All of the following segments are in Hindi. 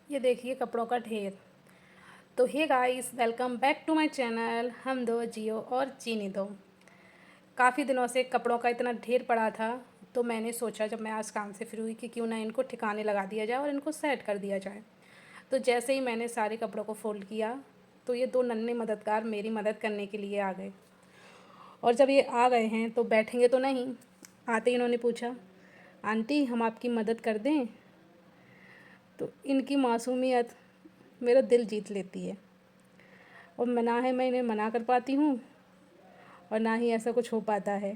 ये देखिए कपड़ों का ढेर। तो hey guys, welcome back to my channel हम दो जियो और चीनी दो। काफ़ी दिनों से कपड़ों का इतना ढेर पड़ा था, तो मैंने सोचा जब मैं आज काम से फ्री हुई कि क्यों ना इनको ठिकाने लगा दिया जाए और इनको सेट कर दिया जाए। तो जैसे ही मैंने सारे कपड़ों को फ़ोल्ड किया, तो ये दो नन्हे मददगार मेरी मदद करने के लिए आ गए। और जब ये आ गए हैं तो बैठेंगे तो नहीं। आते ही इन्होंने पूछा, आंटी हम आपकी मदद कर दें? तो इनकी मासूमियत मेरा दिल जीत लेती है। और ना है मैं इन्हें मना कर पाती हूँ और ना ही ऐसा कुछ हो पाता है।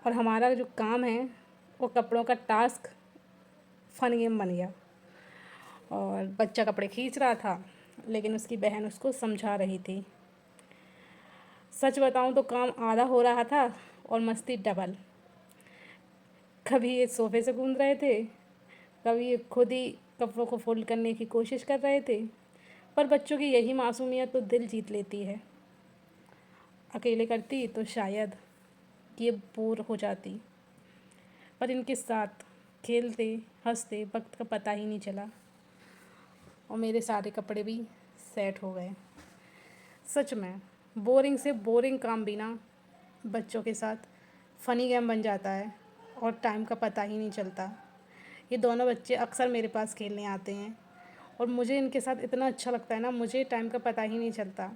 और हमारा जो काम है वो कपड़ों का टास्क फ़न गेम बन गया। और बच्चा कपड़े खींच रहा था, लेकिन उसकी बहन उसको समझा रही थी। सच बताऊँ तो काम आधा हो रहा था और मस्ती डबल। कभी ये सोफ़े से कूद रहे थे, कभी ये खुद ही कपड़ों को फोल्ड करने की कोशिश कर रहे थे। पर बच्चों की यही मासूमियत तो दिल जीत लेती है। अकेले करती तो शायद ये बोर हो जाती, पर इनके साथ खेलते हंसते वक्त का पता ही नहीं चला और मेरे सारे कपड़े भी सेट हो गए। सच में बोरिंग से बोरिंग काम भी ना बच्चों के साथ फ़नी गेम बन जाता है और टाइम का पता ही नहीं चलता। ये दोनों बच्चे अक्सर मेरे पास खेलने आते हैं और मुझे इनके साथ इतना अच्छा लगता है ना, मुझे टाइम का पता ही नहीं चलता।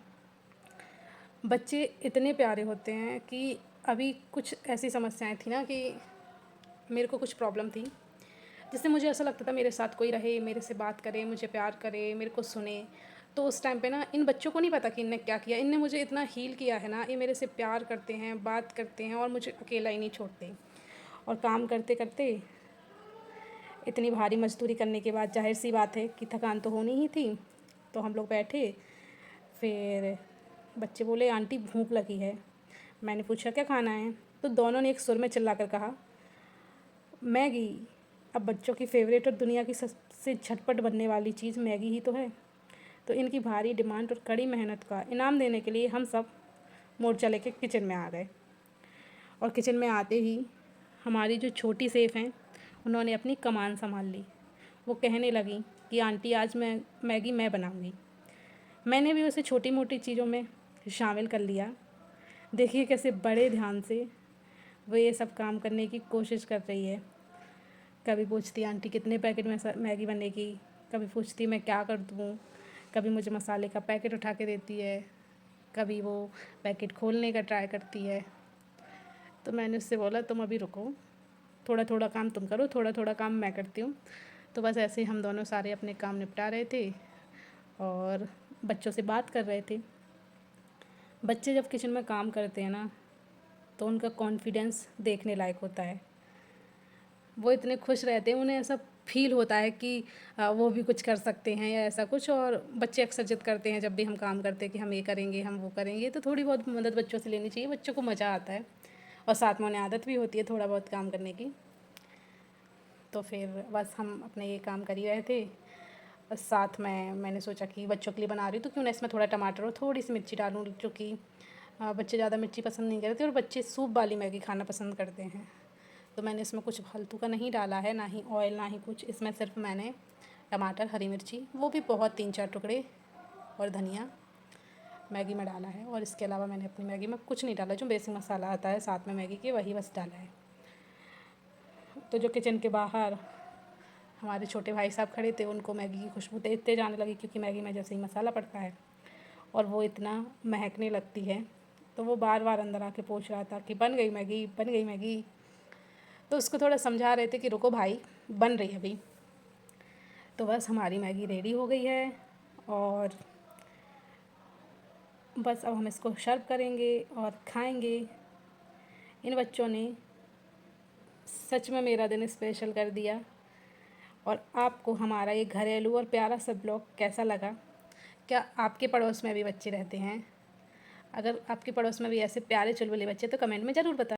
बच्चे इतने प्यारे होते हैं कि अभी कुछ ऐसी समस्याएं थी ना कि मेरे को कुछ प्रॉब्लम थी, जिससे मुझे ऐसा लगता था मेरे साथ कोई रहे, मेरे से बात करे, मुझे प्यार करे, मेरे को सुने। तो उस टाइम पे ना इन बच्चों को नहीं पता कि इनने क्या किया। इनने मुझे इतना हील किया है ना, ये मेरे से प्यार करते हैं, बात करते हैं और मुझे अकेला ही नहीं छोड़ते। और काम करते करते इतनी भारी मजदूरी करने के बाद जाहिर सी बात है कि थकान तो होनी ही थी। तो हम लोग बैठे, फिर बच्चे बोले आंटी भूख लगी है। मैंने पूछा क्या खाना है? तो दोनों ने एक सुर में चिल्ला कर कहा, मैगी। अब बच्चों की फेवरेट और दुनिया की सबसे झटपट बनने वाली चीज़ मैगी ही तो है। तो इनकी भारी डिमांड और कड़ी मेहनत का इनाम देने के लिए हम सब मोर्चा लेके किचन में आ गए। और किचन में आते ही हमारी जो छोटी सेफ हैं, उन्होंने अपनी कमान संभाल ली। वो कहने लगी कि आंटी आज मैं मैगी मैं बनाऊंगी। मैंने भी उसे छोटी मोटी चीज़ों में शामिल कर लिया। देखिए कैसे बड़े ध्यान से वो ये सब काम करने की कोशिश कर रही है। कभी पूछती आंटी कितने पैकेट में मैगी बनेगी, कभी पूछती मैं क्या कर दूँ, कभी मुझे मसाले का पैकेट उठा के देती है, कभी वो पैकेट खोलने का ट्राई करती है। तो मैंने उससे बोला तुम अभी रुको, थोड़ा थोड़ा काम तुम करो, थोड़ा थोड़ा काम मैं करती हूँ। तो बस ऐसे ही हम दोनों सारे अपने काम निपटा रहे थे और बच्चों से बात कर रहे थे। बच्चे जब किचन में काम करते हैं ना, तो उनका कॉन्फिडेंस देखने लायक होता है। वो इतने खुश रहते हैं, उन्हें ऐसा फील होता है कि वो भी कुछ कर सकते हैं या ऐसा कुछ। और बच्चे अक्सर जिद करते हैं जब भी हम काम करते हैं कि हम ये करेंगे, हम वो करेंगे। तो थोड़ी बहुत मदद बच्चों से लेनी चाहिए, बच्चों को मज़ा आता है और साथ में उन्हें आदत भी होती है थोड़ा बहुत काम करने की। तो फिर बस हम अपने ये काम कर ही रहे थे। बस साथ में मैंने सोचा कि बच्चों के लिए बना रही हूँ तो क्यों ना इसमें थोड़ा टमाटर और थोड़ी सी मिर्ची डालूँ, क्योंकि बच्चे ज़्यादा मिर्ची पसंद नहीं करते और बच्चे सूप वाली मैगी खाना पसंद करते हैं। तो मैंने इसमें कुछ फालतू का नहीं डाला है, ना ही ऑयल ना ही कुछ। इसमें सिर्फ मैंने टमाटर, हरी मिर्ची, वो भी बहुत 3-4 टुकड़े, और धनिया मैगी में डाला है। और इसके अलावा मैंने अपनी मैगी में कुछ नहीं डाला, जो बेसिक मसाला आता है साथ में मैगी के, वही बस डाला है। तो जो किचन के बाहर हमारे छोटे भाई साहब खड़े थे, उनको मैगी की खुशबू तेज तेज आने लगी, क्योंकि मैगी में जैसे ही मसाला पड़ता है और वो इतना महकने लगती है। तो वो बार बार अंदर आके पूछ रहा था कि बन गई मैगी, बन गई मैगी। तो उसको थोड़ा समझा रहे थे कि रुको भाई, बन रही है अभी। तो बस हमारी मैगी रेडी हो गई है और बस अब हम इसको सर्व करेंगे और खाएंगे। इन बच्चों ने सच में मेरा दिन स्पेशल कर दिया। और आपको हमारा ये घरेलू और प्यारा सा ब्लॉग कैसा लगा? क्या आपके पड़ोस में भी बच्चे रहते हैं? अगर आपके पड़ोस में भी ऐसे प्यारे चुलबुले बच्चे, तो कमेंट में ज़रूर बताएं।